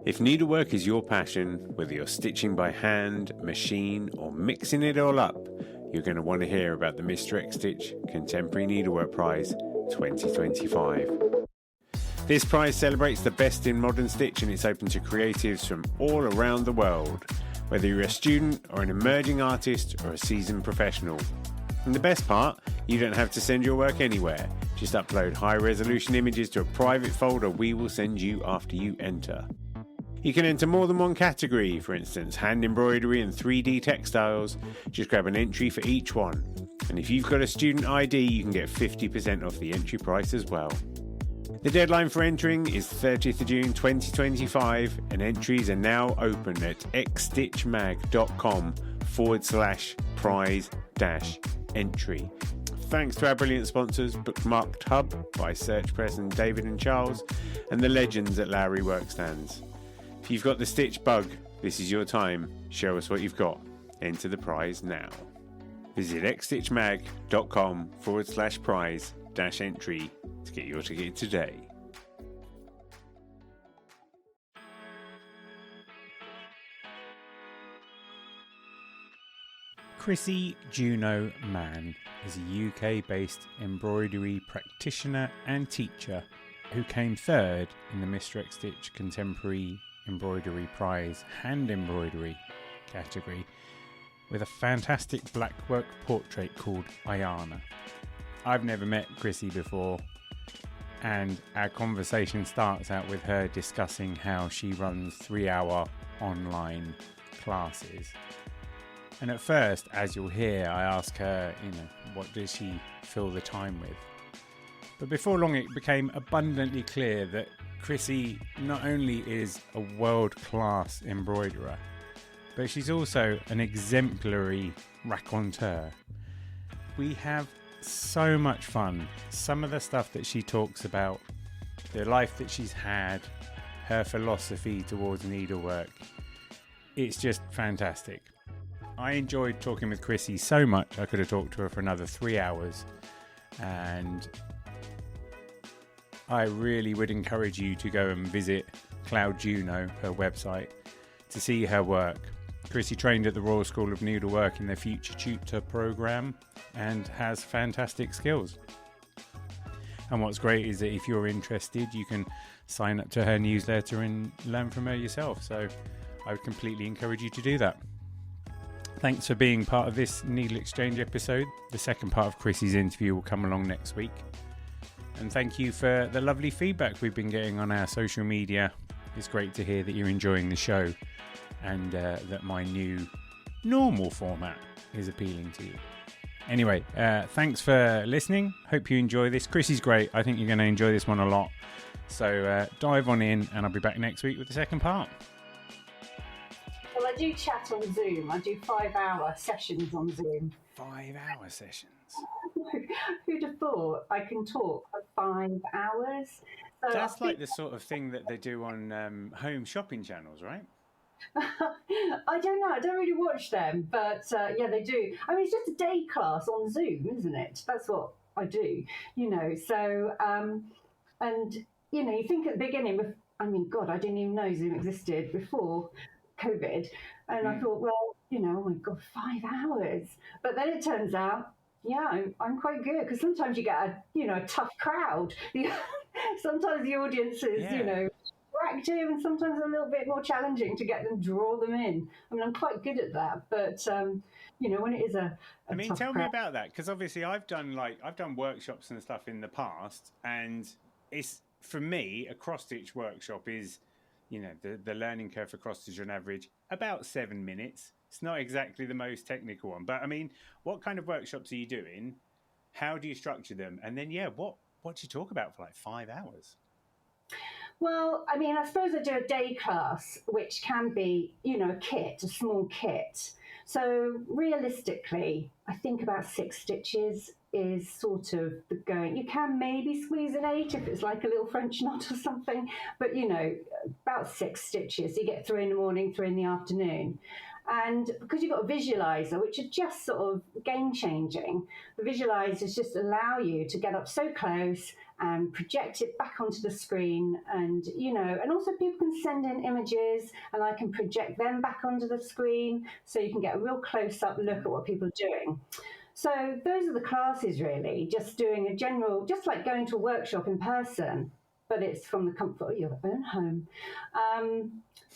If needlework is your passion, whether you're stitching by hand, machine, or mixing it all up, you're going to want to hear about the Mr. X Stitch Contemporary Needlework Prize 2025. This prize celebrates the best in modern stitch, and it's open to creatives from all around the world, whether you're a student or an emerging artist or a seasoned professional. And the best part, you don't have to send your work anywhere. Just upload high-resolution images to a private folder we will send you after you enter. You can enter more than one category, for instance, hand embroidery and 3D textiles. Just grab an entry for each one. And if you've got a student ID, you can get 50% off the entry price as well. The deadline for entering is 30th of June 2025, and entries are now open at xstitchmag.com/prize-entry. Thanks to our brilliant sponsors, Bookmarked Hub by Search Press and David and Charles, and the legends at Lowry Workstands. If you've got the stitch bug, this is your time. Show us what you've got. Enter the prize now. Visit xstitchmag.com/prize-entry to get your ticket today. Chrissie Juno Mann is a UK-based embroidery practitioner and teacher who came third in the Mr. X Stitch Contemporary Embroidery Prize Hand Embroidery category with a fantastic Blackwork portrait called Iyana. I've never met Chrissie before, and our conversation starts out with her discussing how she runs 3-hour online classes. And at first, as you'll hear, I ask her, what does she fill the time with? But before long, it became abundantly clear that Chrissie not only is a world-class embroiderer, but she's also an exemplary raconteur. We have so much fun. Some of the stuff that she talks about, the life that she's had, her philosophy towards needlework, it's just fantastic. I enjoyed talking with Chrissie so much I could have talked to her for another 3 hours, and I really would encourage you to go and visit Cloud Juno, her website, to see her work. Chrissie trained at the Royal School of Needlework in their Future Tutor program and has fantastic skills. And what's great is that if you're interested, you can sign up to her newsletter and learn from her yourself. So I would completely encourage you to do that. Thanks for being part of this NeedleXChange episode. The second part of Chrissie's interview will come along next week. And thank you for the lovely feedback we've been getting on our social media. It's great to hear that you're enjoying the show and that my new normal format is appealing to you. Anyway, thanks for listening. Hope you enjoy this. Chrissie's great. I think you're going to enjoy this one a lot. So dive on in, and I'll be back next week with the second part. Well, I do chat on Zoom. I do 5-hour sessions on Zoom. 5-hour sessions? Who'd have thought I can talk for 5 hours? So that's like the sort of thing that they do on home shopping channels, right? I don't know. I don't really watch them, but yeah, they do. I mean, it's just a day class on Zoom, isn't it? That's what I do, So, and, you think at the beginning, God, I didn't even know Zoom existed before COVID. And I thought, well, oh my God, 5 hours. But then it turns out, yeah, I'm quite good, because sometimes you get a tough crowd. Sometimes the audience is, active, and sometimes a little bit more challenging to draw them in. I mean, I'm quite good at that, but when it is a tough tell crowd. me about that, because obviously I've done workshops and stuff in the past, and it's, for me, a cross stitch workshop is, the learning curve for cross stitch on average about 7 minutes. It's not exactly the most technical one, but what kind of workshops are you doing? How do you structure them? And then, what do you talk about for 5 hours? Well, I suppose I do a day class, which can be, a small kit. So realistically, I think about 6 stitches is sort of the going. You can maybe squeeze an 8 if it's like a little French knot or something, but about 6 stitches. You get 3 in the morning, 3 in the afternoon. And because you've got a visualizer, which are just sort of game changing, the visualizers just allow you to get up so close and project it back onto the screen. And, and also people can send in images and I can project them back onto the screen so you can get a real close up look at what people are doing. So those are the classes really, just doing a general, just like going to a workshop in person, but it's from the comfort of your own home.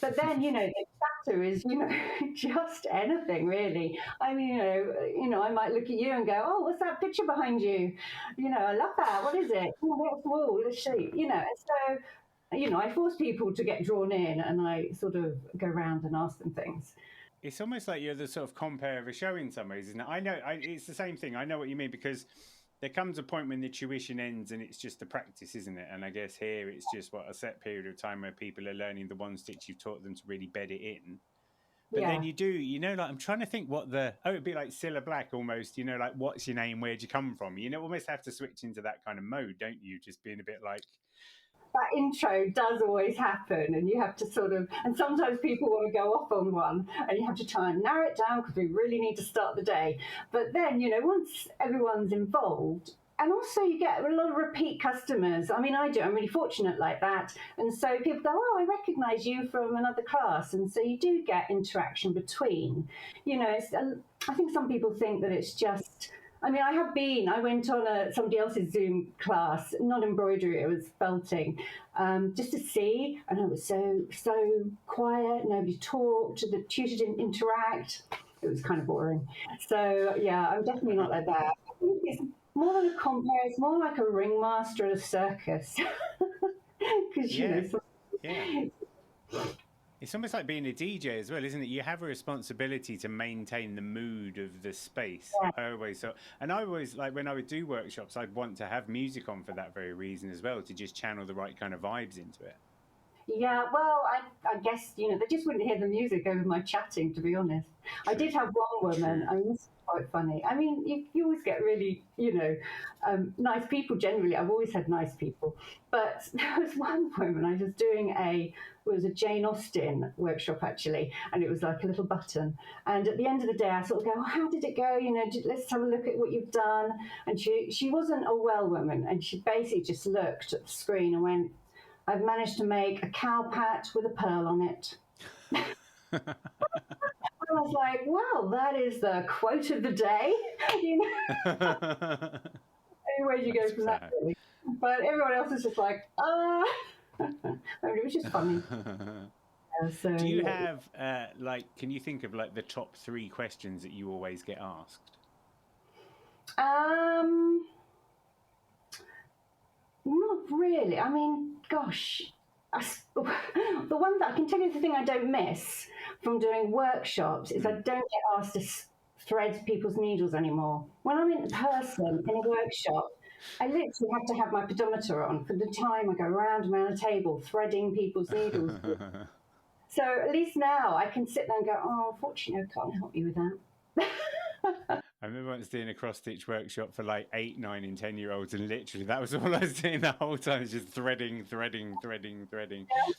But then, the chatter is, just anything really. I mean, I might look at you and go, oh, what's that picture behind you? I love that. What is it? Oh, what's the wall? Let's see. And so, I force people to get drawn in and I sort of go around and ask them things. It's almost like you're the sort of compere of a show in some ways, isn't it? I know it's the same thing. I know what you mean, because there comes a point when the tuition ends and it's just a practice, isn't it? And I guess here it's just a set period of time where people are learning the one stitch you've taught them to really bed it in. But then you do, like I'm trying to think what it'd be like Cilla Black almost, like what's your name, where'd you come from? Almost have to switch into that kind of mode, don't you? Just being a bit like... That intro does always happen and you have to sort of, and sometimes people want to go off on one and you have to try and narrow it down because we really need to start the day. But then, once everyone's involved, and also you get a lot of repeat customers. I mean, I do, I'm really fortunate like that. And so people go, oh, I recognize you from another class. And so you do get interaction between, I think some people think that it's just, I mean, I went on somebody else's Zoom class, not embroidery, it was felting, just to see, and it was so quiet, nobody talked, the tutor didn't interact, it was kind of boring. So, yeah, I'm definitely not like that. I think it's more than a compere, it's more like a ringmaster at a circus. Because, It's almost like being a DJ as well, isn't it? You have a responsibility to maintain the mood of the space. Yeah. I always, like when I would do workshops, I'd want to have music on for that very reason as well, to just channel the right kind of vibes into it. Yeah, well, I guess, they just wouldn't hear the music over my chatting, to be honest. True. I did have one woman, I mean, this is quite funny. I mean, you always get really, nice people generally. I've always had nice people. But there was one woman, I was doing it was a Jane Austen workshop, actually, and it was like a little button. And at the end of the day, I sort of go, oh, how did it go? Let's have a look at what you've done. And she wasn't a well woman, and she basically just looked at the screen and went, I've managed to make a cow pat with a pearl on it. I was like, wow, that is the quote of the day. Anyway, you go from that, really. But everyone else is just like, I mean, it was just funny. So, do you have, can you think of the top 3 questions that you always get asked? Not really. I mean, gosh, the one that I can tell you, the thing I don't miss from doing workshops is I don't get asked to thread people's needles anymore. When I'm in person in a workshop, I literally have to have my pedometer on for the time I go round and round the table threading people's needles. So at least now I can sit there and go, oh, unfortunately, I can't help you with that. I remember once doing a cross-stitch workshop for 8, 9 and 10-year-olds, and literally that was all I was doing the whole time, just threading. Yeah.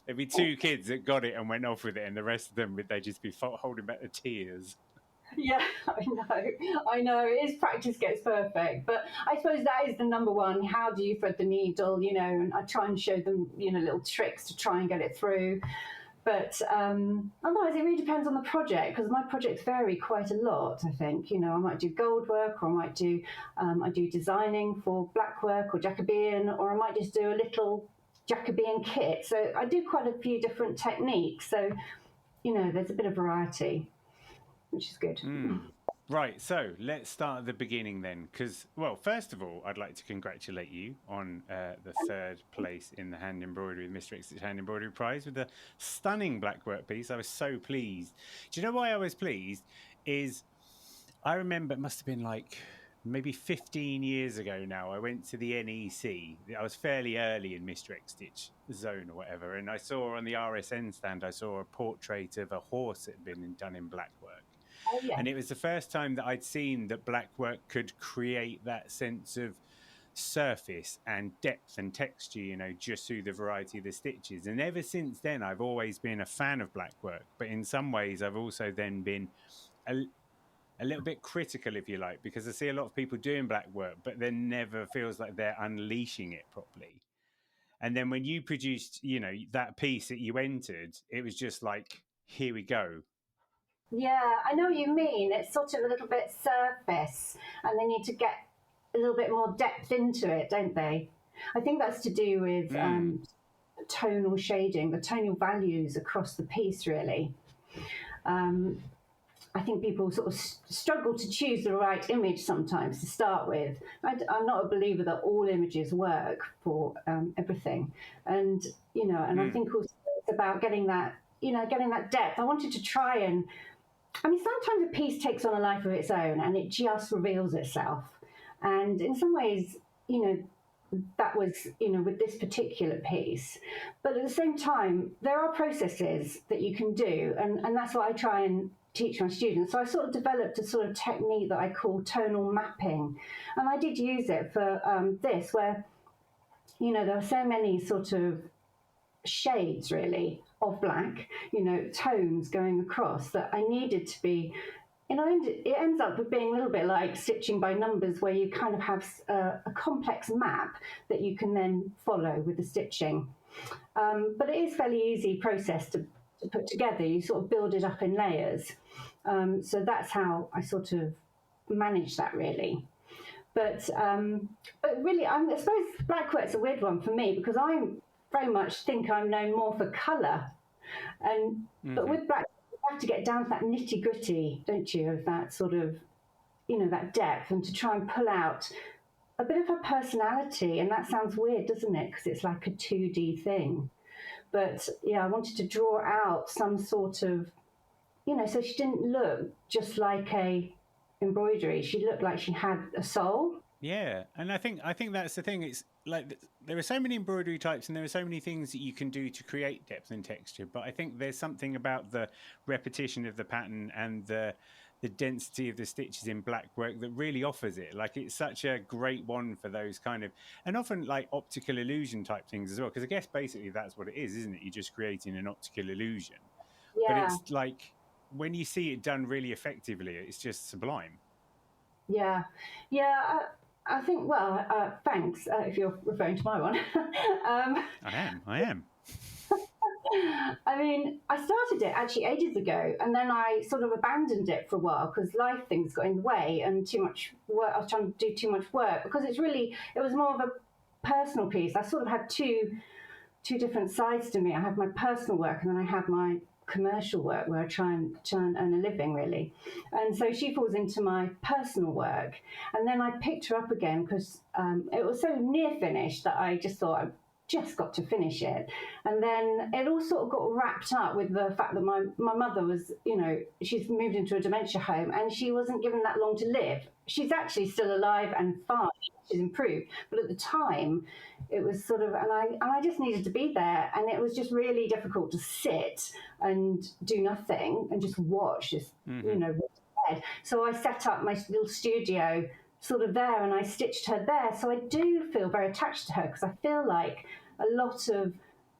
There'd be 2 kids that got it and went off with it, and the rest of them, they'd just be holding back the tears. Yeah, I know. It is practice gets perfect. But I suppose that is the number one. How do you thread the needle, and I try and show them, little tricks to try and get it through. But otherwise, it really depends on the project, because my projects vary quite a lot, I think. I might do gold work, or I might do I do designing for Blackwork or Jacobean, or I might just do a little Jacobean kit. So I do quite a few different techniques. So, there's a bit of variety, which is good. Right, so let's start at the beginning then, because, well, first of all, I'd like to congratulate you on the 3rd place in the hand embroidery, Mr. X Hand Embroidery Prize with a stunning Blackwork piece. I was so pleased. Do you know why I was pleased? Is I remember it must have been maybe 15 years ago now. I went to the NEC. I was fairly early in Mr. X Stitch zone or whatever, and I saw on the RSN stand, I saw a portrait of a horse that had been done in Blackwork. Oh, yeah. And it was the first time that I'd seen that Blackwork could create that sense of surface and depth and texture, you know, just through the variety of the stitches. And ever since then, I've always been a fan of Blackwork, but in some ways I've also then been a little bit critical, if you like, because I see a lot of people doing Blackwork, but then never feels like they're unleashing it properly. And then when you produced, you know, that piece that you entered, it was just like, here we go. Yeah, I know what you mean. It's sort of a little bit surface, and they need to get a little bit more depth into it, don't they? I think that's to do with tonal shading, the tonal values across the piece, really. I think people sort of struggle to choose the right image sometimes to start with. I'm not a believer that all images work for everything. And, you know, and I think also it's about getting that, you know, getting that depth. I wanted to try and, I mean, sometimes a piece takes on a life of its own and it just reveals itself. And in some ways, you know, that was, you know, with this particular piece. But at the same time, there are processes that you can do. And that's what I try and teach my students. So I sort of developed a sort of technique that I call tonal mapping. And I did use it for this, where, you know, there are so many sort of shades really of black, you know, tones going across, that I needed to be, you know, it ends up with being a little bit like stitching by numbers, where you kind of have a complex map that you can then follow with the stitching. But it is a fairly easy process to put together. You sort of build it up in layers. So that's how I sort of manage that, really. But really, I suppose Blackwork's a weird one for me, because I very much think I'm known more for colour. And but with Blackwork, you have to get down to that nitty gritty, don't you, of that sort of, you know, that depth, and to try and pull out a bit of her personality. And that sounds weird, doesn't it? Because it's like a 2D thing. But yeah, I wanted to draw out some sort of, you know, so she didn't look just like a embroidery. She looked like she had a soul. Yeah, and I think that's the thing. It's like there are so many embroidery types, and there are so many things that you can do to create depth and texture. But I think there's something about the repetition of the pattern and the density of the stitches in Blackwork that really offers it. Like, it's such a great one for those kind of, and often like optical illusion type things as well, because I guess basically that's what it is, isn't it? You're just creating an optical illusion. Yeah. But it's like, when you see it done really effectively, it's just sublime. Yeah. I think, well, thanks, if you're referring to my one. I am. I mean, I started it actually ages ago, and then I sort of abandoned it for a while because life things got in the way and too much work. I was trying to do too much work, because it was more of a personal piece. I sort of had two different sides to me. I have my personal work, and then I have my commercial work, where I try and earn a living, really. And so she falls into my personal work, and then I picked her up again because it was so near finished that I just thought, I've just got to finish it. And then it all sort of got wrapped up with the fact that my mother was, you know, she's moved into a dementia home, and she wasn't given that long to live. She's actually still alive and fine. She's improved, but at the time it was sort of, and I just needed to be there, and it was just really difficult to sit and do nothing and just watch this, you know, bed. So I set up my little studio sort of there, and I stitched her there. So I do feel very attached to her, because I feel like a lot of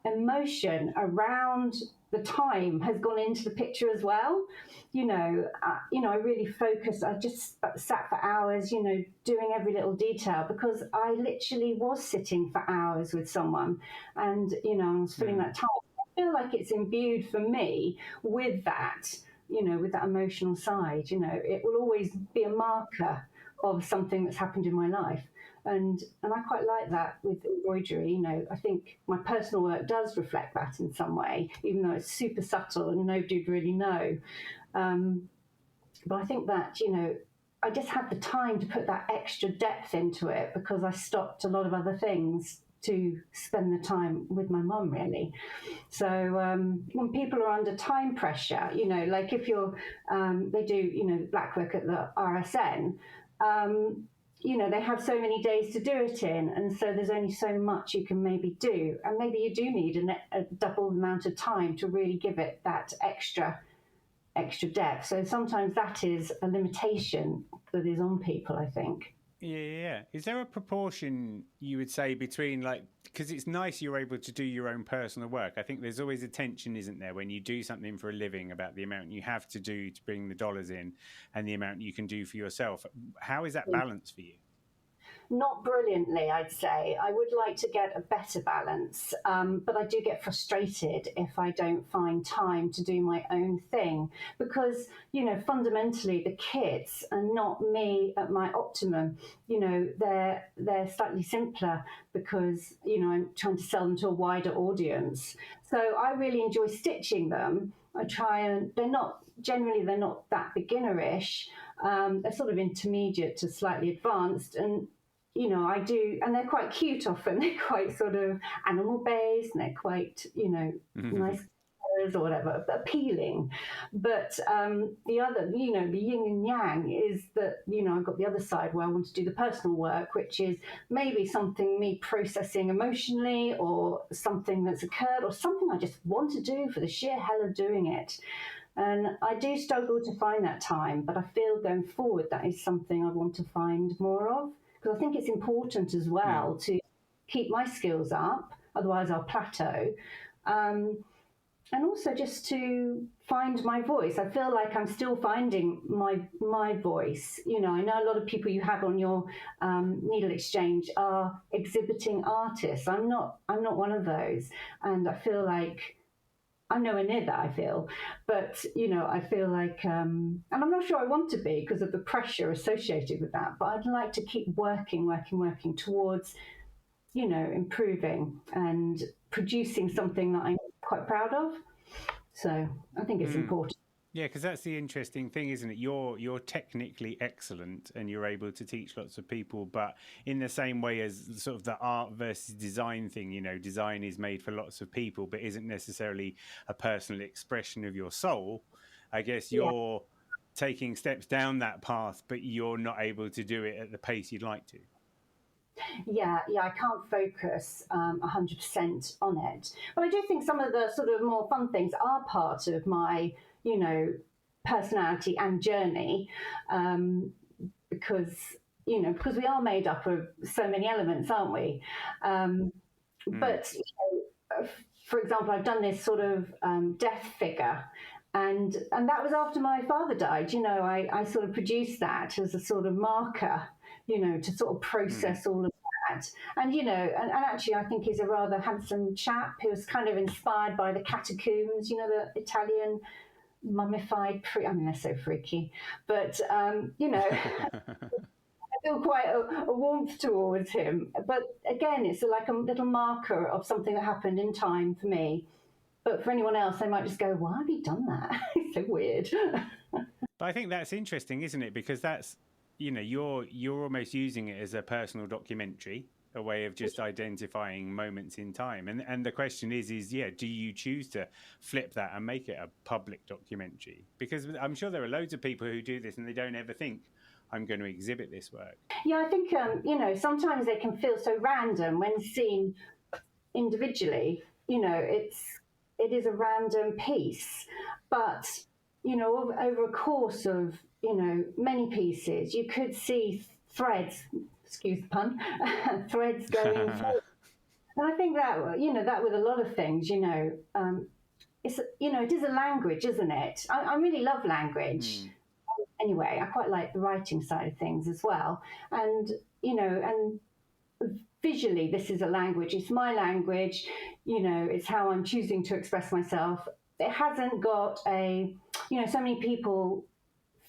emotion around the time has gone into the picture as well. You know, I really focused. I just sat for hours, you know, doing every little detail, because I literally was sitting for hours with someone, and, you know, I was filling that time. I feel like it's imbued for me with that, you know, with that emotional side. You know, it will always be a marker of something that's happened in my life. And I quite like that with embroidery. You know, I think my personal work does reflect that in some way, even though it's super subtle and nobody would really know. But I think that, you know, I just had the time to put that extra depth into it, because I stopped a lot of other things to spend the time with my mum, really. So when people are under time pressure, you know, like if you're, they do, you know, Blackwork at the RSN, you know, they have so many days to do it in, and so there's only so much you can maybe do, and maybe you do need a double amount of time to really give it that extra depth. So sometimes that is a limitation that is on people, I think. Yeah. Is there a proportion you would say between, like, because it's nice you're able to do your own personal work. I think there's always a tension, isn't there, when you do something for a living about the amount you have to do to bring the dollars in and the amount you can do for yourself. How is that balance for you? Not brilliantly, I'd say. I would like to get a better balance, but I do get frustrated if I don't find time to do my own thing because, fundamentally the kits are not me at my optimum. They're slightly simpler because, I'm trying to sell them to a wider audience. So I really enjoy stitching them. I try and they're not that beginnerish. They're sort of intermediate to slightly advanced, and I do, and they're quite cute often. They're quite sort of animal based, and they're quite, nice colors or whatever, appealing. But the other, the yin and yang is that, I've got the other side where I want to do the personal work, which is maybe something me processing emotionally or something that's occurred or something I just want to do for the sheer hell of doing it. And I do struggle to find that time, but I feel going forward that is something I want to find more of. Because I think it's important as well to keep my skills up, otherwise I'll plateau. And also just to find my voice. I feel like I'm still finding my voice. I know a lot of people you have on your NeedleXChange are exhibiting artists. I'm not one of those, and I feel like I'm nowhere near that, I feel. But, I feel like, and I'm not sure I want to be because of the pressure associated with that, but I'd like to keep working towards, improving and producing something that I'm quite proud of. So I think it's important. Yeah, because that's the interesting thing, isn't it? You're technically excellent and you're able to teach lots of people, but in the same way as sort of the art versus design thing, design is made for lots of people, but isn't necessarily a personal expression of your soul. I guess you're taking steps down that path, but you're not able to do it at the pace you'd like to. Yeah, I can't focus 100% on it. But I do think some of the sort of more fun things are part of my personality and journey, because we are made up of so many elements, aren't we? But for example, I've done this sort of death figure, and that was after my father died. I sort of produced that as a sort of marker, to sort of process all of that. And, and actually I think he's a rather handsome chap who was kind of inspired by the catacombs, the Italian mummified they're so freaky, but I feel quite a warmth towards him. But again, it's like a little marker of something that happened in time for me, but for anyone else they might just go, why have you done that? It's so weird. But I think that's interesting, isn't it? Because that's, you're almost using it as a personal documentary, a way of just identifying moments in time. And the question is, do you choose to flip that and make it a public documentary? Because I'm sure there are loads of people who do this and they don't ever think, I'm going to exhibit this work. Yeah, I think, sometimes they can feel so random when seen individually. It is a random piece. But, over a course of, many pieces, you could see threads, excuse the pun, threads going forward. And I think that, that with a lot of things, it's, it is a language, isn't it? I really love language. Anyway, I quite like the writing side of things as well. And, and visually, this is a language. It's my language. It's how I'm choosing to express myself. It hasn't got a, so many people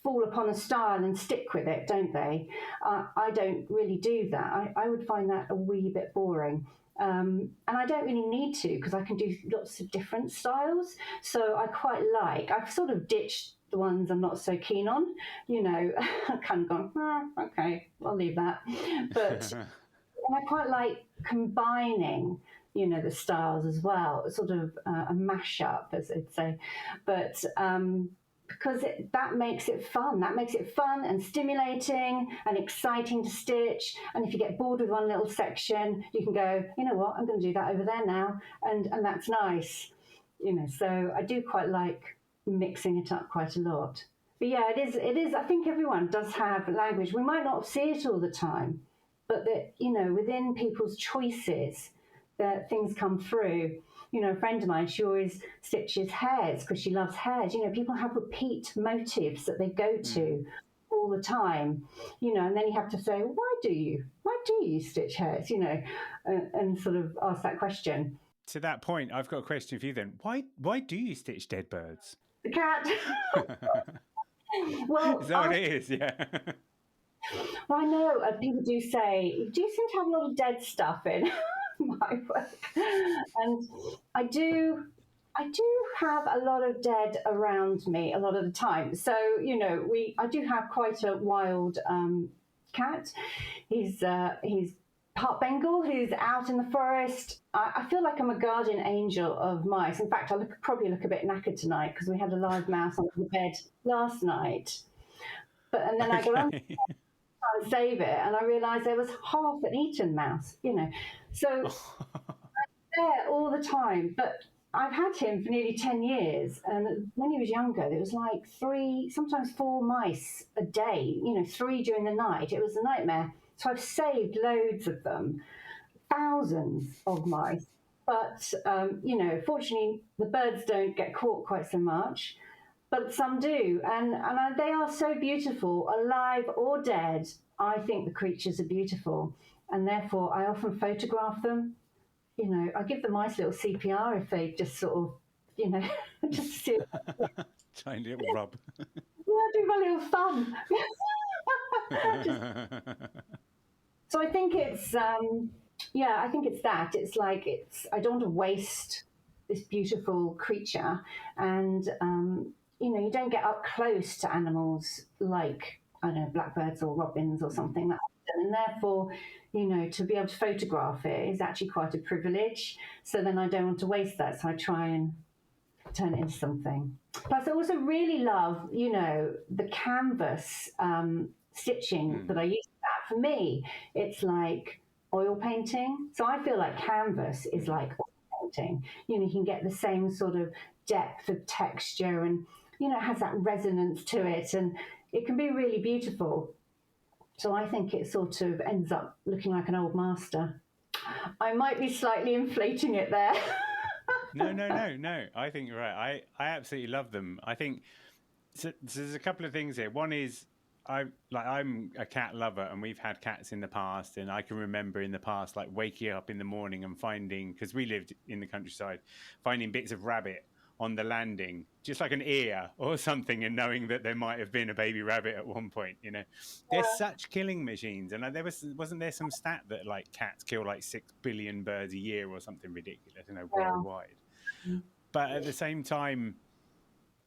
fall upon a style and stick with it, don't they? I don't really do that. I would find that a wee bit boring. And I don't really need to because I can do lots of different styles. So I quite like, I've sort of ditched the ones I'm not so keen on, I've kind of gone, okay, I'll leave that. But I quite like combining, the styles as well, sort of a mashup, as they'd say. But because that makes it fun. That makes it fun and stimulating and exciting to stitch. And if you get bored with one little section, you can go, you know what, I'm going to do that over there now. And that's nice. So I do quite like mixing it up quite a lot. But yeah, it is. I think everyone does have language. We might not see it all the time, but that, within people's choices, that things come through. A friend of mine, she always stitches hairs because she loves hairs. People have repeat motifs that they go to all the time, and then you have to say, why do you stitch hairs, and sort of ask that question. To that point, I've got a question for you then. Why do you stitch dead birds? The cat. Well, is that what it is? Yeah. Well, I know people do say, you do seem to have a lot of dead stuff in my work. And I do have a lot of dead around me a lot of the time. So, I do have quite a wild cat. He's part Bengal, who's out in the forest. I feel like I'm a guardian angel of mice. In fact, I probably look a bit knackered tonight because we had a live mouse on the bed last night. And then I go around and save it, and I realised there was half an eaten mouse, So I'm there all the time. But I've had him for nearly 10 years, and when he was younger, there was like 3, sometimes 4 mice a day, 3 during the night. It was a nightmare. So I've saved loads of them, thousands of mice. But, fortunately, the birds don't get caught quite so much, but some do. And they are so beautiful, alive or dead. I think the creatures are beautiful. And therefore, I often photograph them. I give the mice a little CPR if they just sort of, just see it. Tiny little rub. Yeah, do my little thumb. So I think it's, I think it's that. It's like, I don't want to waste this beautiful creature. And, you don't get up close to animals like, I don't know, blackbirds or robins or something like that. And therefore, to be able to photograph it is actually quite a privilege. So then I don't want to waste that. So I try and turn it into something. Plus, I also really love, the canvas stitching that I use for that. For me, it's like oil painting. So I feel like canvas is like oil painting. You can get the same sort of depth of texture and, it has that resonance to it, and it can be really beautiful. So I think it sort of ends up looking like an old master. I might be slightly inflating it there. No. I think you're right. I absolutely love them. I think so there's a couple of things here. One is I'm a cat lover, and we've had cats in the past, and I can remember in the past like waking up in the morning and finding, because we lived in the countryside, finding bits of rabbit on the landing, just like an ear or something, and knowing that there might have been a baby rabbit at one point. They're such killing machines. And wasn't there some stat that like cats kill like 6 billion birds a year or something ridiculous, worldwide. But at the same time,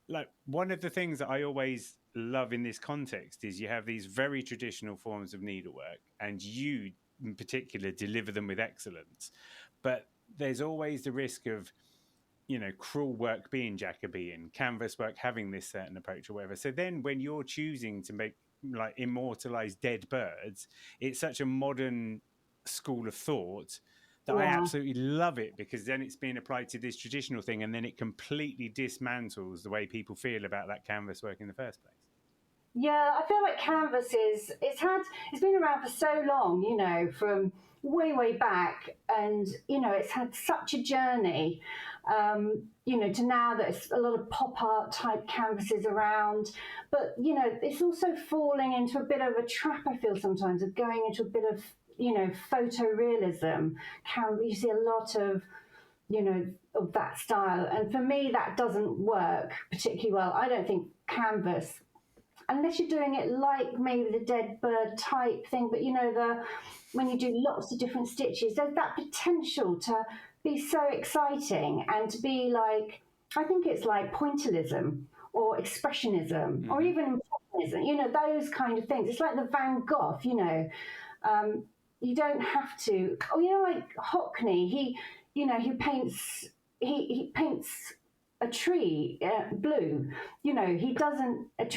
like, one of the things that I always love in this context is you have these very traditional forms of needlework, and you in particular deliver them with excellence, but there's always the risk of cruel work being Jacobean, canvas work having this certain approach or whatever. So then when you're choosing to make, like, immortalize dead birds, it's such a modern school of thought that I absolutely love it, because then it's being applied to this traditional thing, and then it completely dismantles the way people feel about that canvas work in the first place. Yeah, I feel like canvas it's been around for so long, from way back, and it's had such a journey, to now there's a lot of pop art type canvases around, but it's also falling into a bit of a trap, I feel sometimes, of going into a bit of photorealism. You see a lot of of that style, and for me that doesn't work particularly well. I don't think canvas, unless you're doing it like maybe the dead bird type thing, but when you do lots of different stitches, there's that potential to be so exciting and to be like, I think it's like pointillism or expressionism or even impressionism, those kind of things. It's like the Van Gogh, you don't have to, like Hockney, he paints a tree blue, a tree doesn't have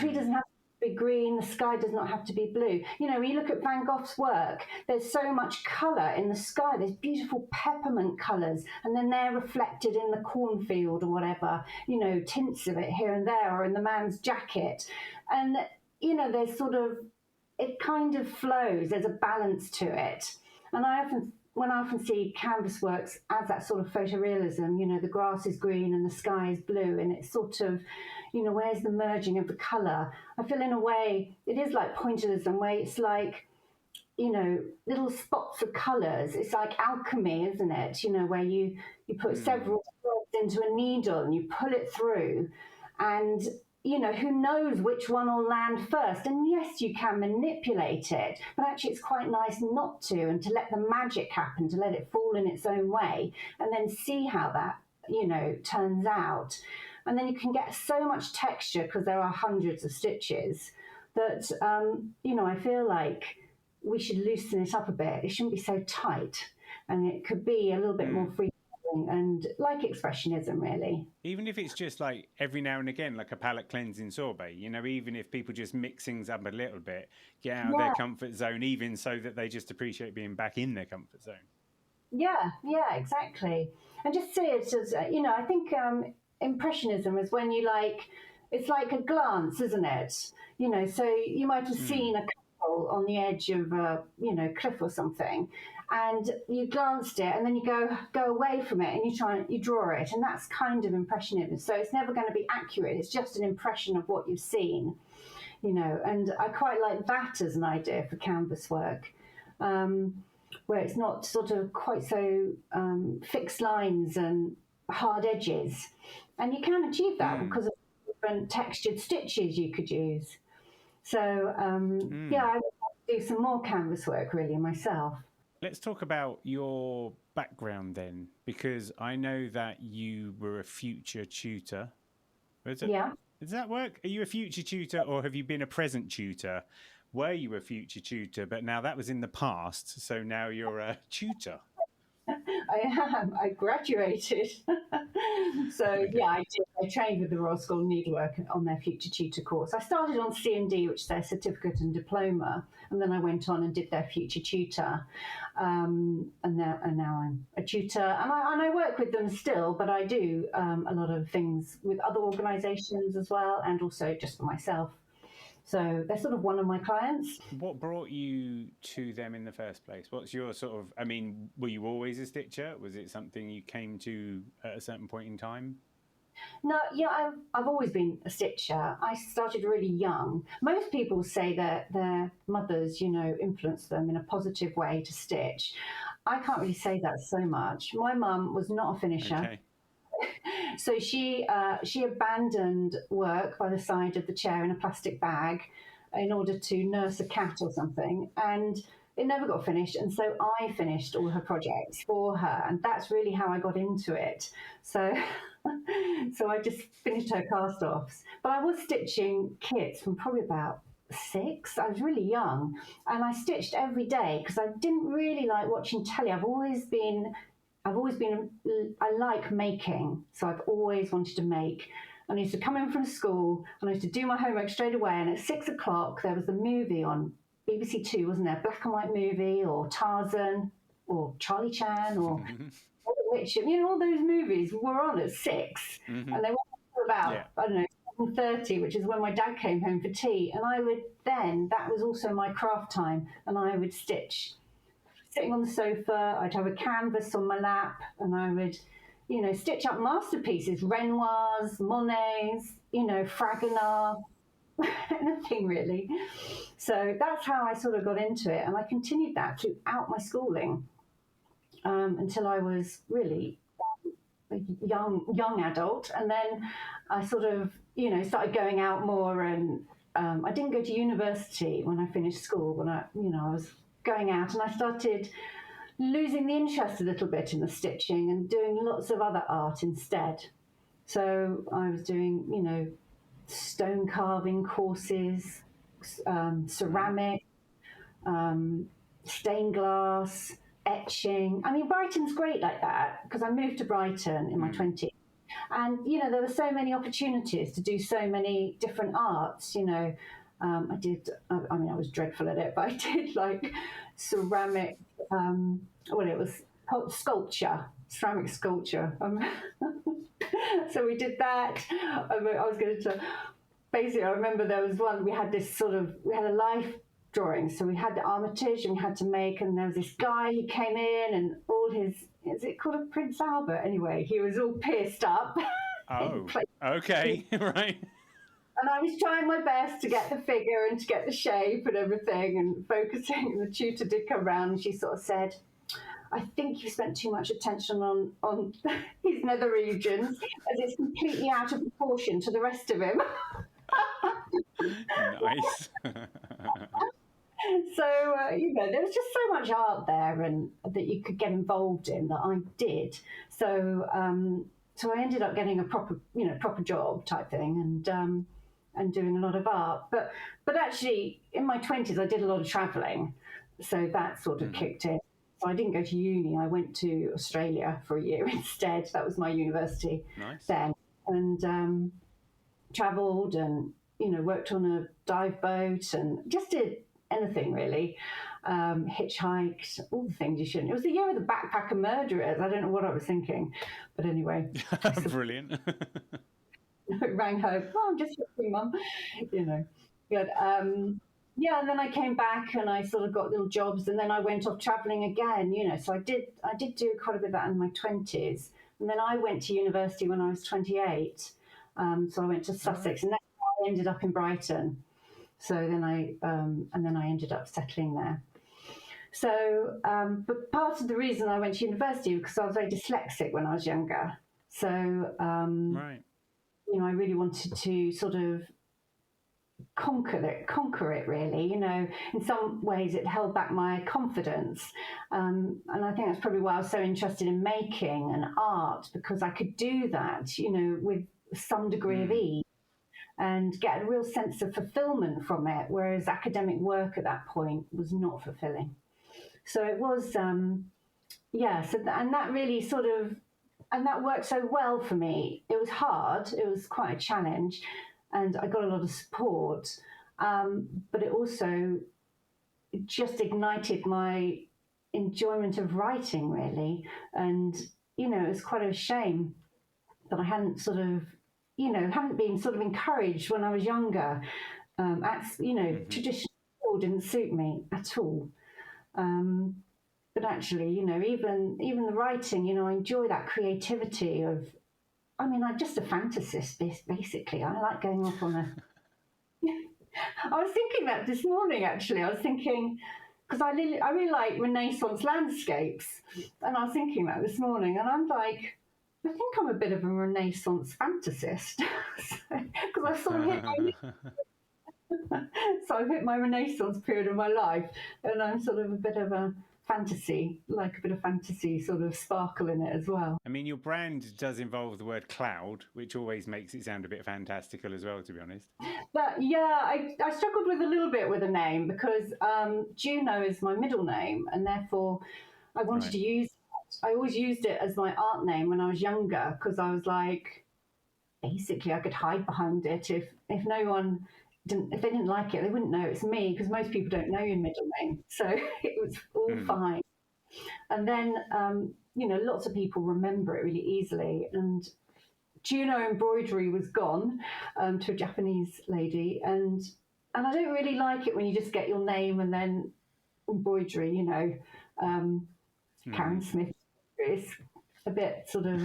to be green, the sky does not have to be blue. You know, when you look at Van Gogh's work, there's so much colour in the sky. There's beautiful peppermint colours, and then they're reflected in the cornfield or whatever, you know, tints of it here and there, or in the man's jacket. And, you know, there's sort of, it kind of flows, there's a balance to it. And when I often see canvas works as that sort of photorealism, you know, the grass is green and the sky is blue, and it's sort of, you know, where's the merging of the colour? I feel in a way it is like pointillism, where it's like, you know, little spots of colours. It's like alchemy, isn't it? You know, where you put several threads into a needle and you pull it through, and you know, who knows which one will land first? And yes, you can manipulate it, but actually it's quite nice not to, and to let the magic happen, to let it fall in its own way, and then see how that, you know, turns out. And then you can get so much texture because there are hundreds of stitches that, you know, I feel like we should loosen it up a bit. It shouldn't be so tight, and it could be a little bit more free and like expressionism, really. Even if it's just like every now and again, like a palette cleansing sorbet, you know, even if people just mix things up a little bit, get out of their comfort zone, even so that they just appreciate being back in their comfort zone. Yeah, exactly. And just see it as, you know, I think impressionism is when you like, it's like a glance, isn't it? You know, so you might have seen a couple on the edge of a, you know, cliff or something, and you glanced it, and then you go away from it, and you draw it, and that's kind of impressionism. So it's never going to be accurate. It's just an impression of what you've seen, you know. And I quite like that as an idea for canvas work, where it's not sort of quite so fixed lines and hard edges, and you can achieve that because of different textured stitches you could use. So yeah, I would like to do some more canvas work really myself. Let's talk about your background then, because I know that you were a future tutor. Yeah. Does that work? Are you a future tutor, or have you been a present tutor? Were you a future tutor, but now that was in the past, so now you're a tutor? I am. I graduated. So yeah, I did. I trained with the Royal School of Needlework on their Future Tutor course. I started on C&D, which is their certificate and diploma, and then I went on and did their Future Tutor. And now I'm a tutor, and I work with them still, but I do a lot of things with other organisations as well, and also just for myself. So they're sort of one of my clients. What brought you to them in the first place? What's your sort of, I mean, were you always a stitcher? Was it something you came to at a certain point in time? No, yeah, I've always been a stitcher. I started really young. Most people say that their mothers, you know, influenced them in a positive way to stitch. I can't really say that so much. My mum was not a finisher. Okay. So she abandoned work by the side of the chair in a plastic bag in order to nurse a cat or something, and it never got finished. And so I finished all her projects for her, and that's really how I got into it. So I just finished her cast-offs. But I was stitching kits from probably about 6. I was really young, and I stitched every day because I didn't really like watching telly. I like making, so I've always wanted to make. And I used to come in from school and I used to do my homework straight away, and at 6 o'clock there was the movie on BBC Two, wasn't there? Black and white movie, or Tarzan, or Charlie Chan, or Richard. You know, all those movies were on at 6, and they were about, I don't know, 7:30, which is when my dad came home for tea. And that was also my craft time, and I would stitch. Sitting on the sofa, I'd have a canvas on my lap, and I would, you know, stitch up masterpieces, Renoirs, Monets, you know, Fragonard, anything really. So that's how I sort of got into it, and I continued that throughout my schooling until I was really a young adult, and then I sort of, you know, started going out more, and I didn't go to university when I finished school. When I was going out, and I started losing the interest a little bit in the stitching and doing lots of other art instead. So I was doing, you know, stone carving courses, ceramic, stained glass, etching. I mean, Brighton's great like that, because I moved to Brighton in my 20s. And, you know, there were so many opportunities to do so many different arts, you know. I did, I mean, I was dreadful at it, but I did like ceramic, well, it was called sculpture, ceramic sculpture. So we did that. I was going to, basically, I remember there was one, we had a life drawing. So we had the Armitage and we had to make, and there was this guy who came in and all his, is it called a Prince Albert? Anyway, he was all pierced up. Oh, okay, right. And I was trying my best to get the figure and to get the shape and everything and focusing. And the tutor did come round and she sort of said, I think you spent too much attention on his nether regions as it's completely out of proportion to the rest of him. Nice. So, there was just so much art there and that you could get involved in that I did. So, so I ended up getting a proper job type thing and doing a lot of art. But actually, in my 20s, I did a lot of travelling. So that sort of kicked in. So I didn't go to uni. I went to Australia for a year instead. That was my university then. And travelled and, worked on a dive boat and just did anything really. Hitchhiked, all the things you shouldn't. It was the year of the backpacker murderers. I don't know what I was thinking. But anyway. Brilliant. It rang home. Oh, I'm just looking, Mum. But and then I came back and I sort of got little jobs, and then I went off travelling again. So I did do quite a bit of that in my 20s, and then I went to university when I was 28. So I went to Sussex, and then I ended up in Brighton. So then I ended up settling there. So, but part of the reason I went to university was because I was very dyslexic when I was younger. So, right. I really wanted to sort of conquer it really. In some ways it held back my confidence. And I think that's probably why I was so interested in making and art, because I could do that, with some degree of ease and get a real sense of fulfillment from it, whereas academic work at that point was not fulfilling. So it was, and that really sort of, and that worked so well for me. It was hard. It was quite a challenge, and I got a lot of support. But it also just ignited my enjoyment of writing, really. And it was quite a shame that I hadn't been sort of encouraged when I was younger. Traditional school didn't suit me at all. But actually, even the writing, I enjoy that creativity of, I'm just a fantasist, basically. I like going off on a... I was thinking that this morning, actually. I was thinking, because I really like Renaissance landscapes. And I was thinking that this morning, and I'm like, I think I'm a bit of a Renaissance fantasist. Because I sort of hit my Renaissance period of my life, and I'm sort of a bit of a fantasy sort of sparkle in it as well. I mean, your brand does involve the word cloud, which always makes it sound a bit fantastical as well, to be honest. But yeah, I struggled with a little bit with the name because Juno is my middle name, and therefore I wanted to use it. I always used it as my art name when I was younger, because I was like, basically I could hide behind it if no one... if they didn't like it, they wouldn't know it's me, because most people don't know your middle name. So it was all fine. And then, lots of people remember it really easily. And Juno Embroidery was gone to a Japanese lady. And I don't really like it when you just get your name and then embroidery, Karen Smith. It's a bit sort of...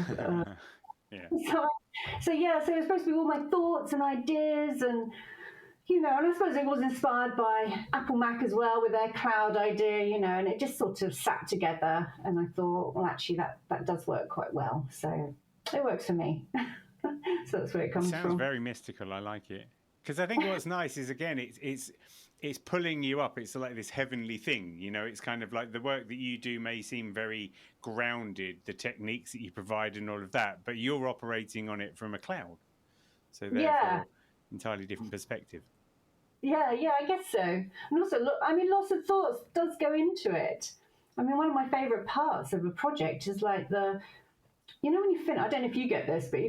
So it was supposed to be all my thoughts and ideas and... and I suppose it was inspired by Apple Mac as well with their cloud idea, and it just sort of sat together. And I thought, well, actually, that does work quite well. So it works for me. So that's where it comes from. Sounds very mystical. I like it. Because I think what's nice is, again, it's pulling you up. It's like this heavenly thing, It's kind of like the work that you do may seem very grounded, the techniques that you provide and all of that, but you're operating on it from a cloud. So therefore, entirely different perspective. Yeah, I guess so. And also, lots of thoughts does go into it. One of my favourite parts of a project is like when you finish, I don't know if you get this, but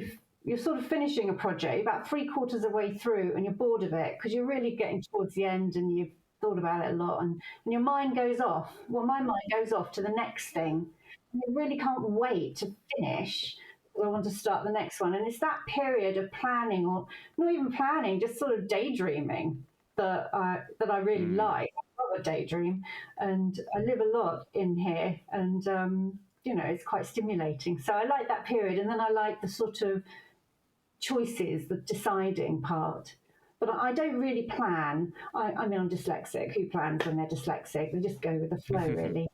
you're sort of finishing a project about 3/4 of the way through and you're bored of it because you're really getting towards the end and you've thought about it a lot and your mind goes off. Well, my mind goes off to the next thing. And I really can't wait to finish because I want to start the next one. And it's that period of planning, or not even planning, just sort of daydreaming that I really like. I love a daydream, and I live a lot in here, and it's quite stimulating. So I like that period, and then I like the sort of choices, the deciding part. But I don't really plan. I mean, I'm dyslexic. Who plans when they're dyslexic? They just go with the flow, really.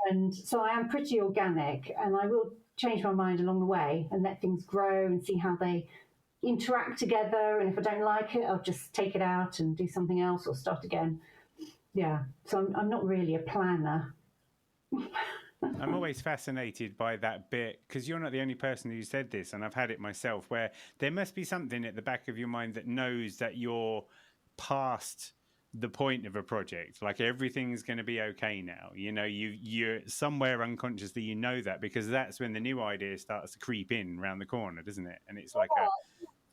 And so I am pretty organic, and I will change my mind along the way and let things grow and see how they interact together. And if I don't like it, I'll just take it out and do something else or start again. Yeah. So I'm not really a planner. I'm always fascinated by that bit because you're not the only person who said this, and I've had it myself, where there must be something at the back of your mind that knows that you're past the point of a project, like everything's going to be okay now. You're somewhere unconsciously, that, because that's when the new idea starts to creep in around the corner, doesn't it? And it's like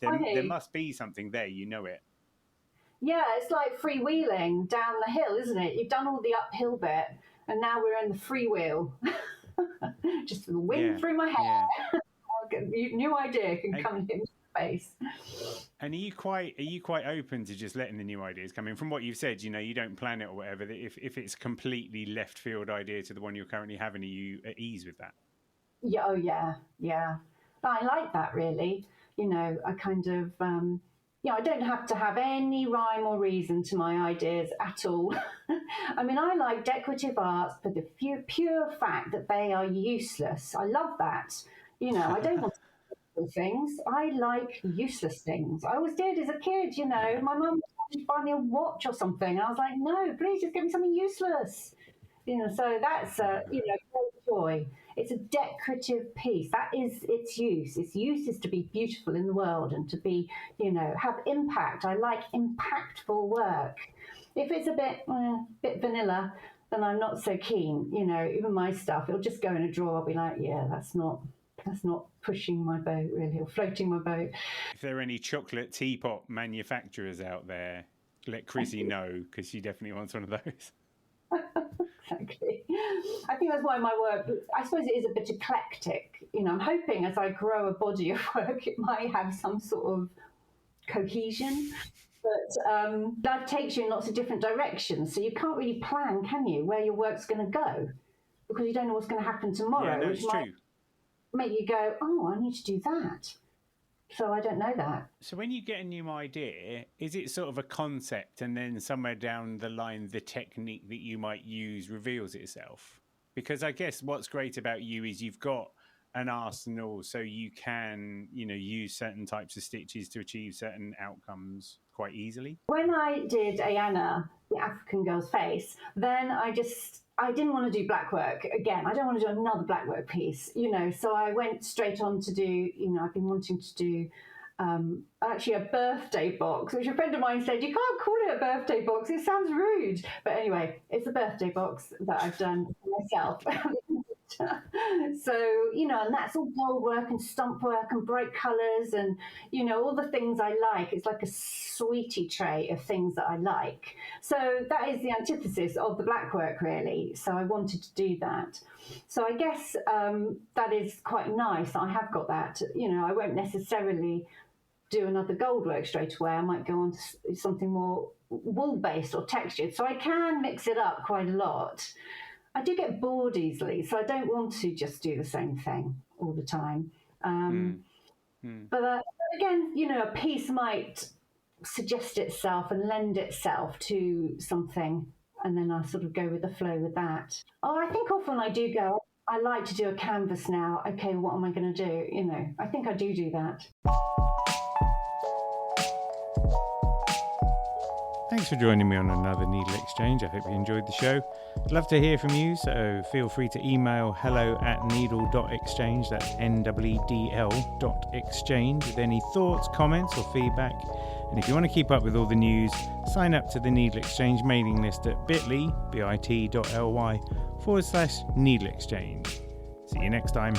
there must be something there, it. Yeah, it's like freewheeling down the hill, isn't it? You've done all the uphill bit, and now we're in the freewheel. Just the wind through my hair. Yeah. New idea can come and hit me in the face. And are you quite open to just letting the new ideas come in? From what you've said, you don't plan it or whatever. If it's a completely left field idea to the one you're currently having, are you at ease with that? Yeah. Oh yeah. I like that, really. I kind of. I don't have to have any rhyme or reason to my ideas at all. I mean, I like decorative arts for the pure fact that they are useless. I love that. I don't want things. I like useless things. I always did as a kid. My mum wanted to buy me a watch or something. I was like, no, please just give me something useless. So that's great joy. It's a decorative piece. That is its use. Its use is to be beautiful in the world and to be, have impact. I like impactful work. If it's a bit vanilla, then I'm not so keen. Even my stuff, it'll just go in a drawer. I'll be like, yeah, that's not pushing my boat, really, or floating my boat. If there are any chocolate teapot manufacturers out there, let Chrissie know, because she definitely wants one of those. Exactly. I think that's why my work, I suppose it is a bit eclectic. I'm hoping as I grow a body of work, it might have some sort of cohesion. But life takes you in lots of different directions. So you can't really plan, can you, where your work's going to go? Because you don't know what's going to happen tomorrow. Yeah, no, it's true. Make you go, oh, I need to do that. So I don't know that. So when you get a new idea, is it sort of a concept and then somewhere down the line, the technique that you might use reveals itself? Because I guess what's great about you is you've got an arsenal, so you can, use certain types of stitches to achieve certain outcomes quite easily. When I did Iyana, the African girl's face, then I didn't want to do Blackwork again. I don't want to do another Blackwork piece, so I went straight on to do, I've been wanting to do actually a birthday box, which a friend of mine said, you can't call it a birthday box, it sounds rude. But anyway, it's a birthday box that I've done for myself. So, and that's all gold work and stump work and bright colours and, all the things I like. It's like a sweetie tray of things that I like. So that is the antithesis of the Blackwork, really. So I wanted to do that. So I guess that is quite nice. I have got that. I won't necessarily do another gold work straight away. I might go on to something more wool-based or textured. So I can mix it up quite a lot. I do get bored easily, so I don't want to just do the same thing all the time. But again, a piece might suggest itself and lend itself to something, and then I sort of go with the flow with that. Oh, I think often I do go, I like to do a canvas now. Okay, what am I going to do? I think I do that. Thanks for joining me on another Needle Exchange. I hope you enjoyed the show. I'd love to hear from you, so feel free to email hello@needle.exchange, that's NEEDL.exchange, with any thoughts, comments or feedback. And if you want to keep up with all the news, sign up to the Needle Exchange mailing list at bit.ly/needleexchange. See you next time.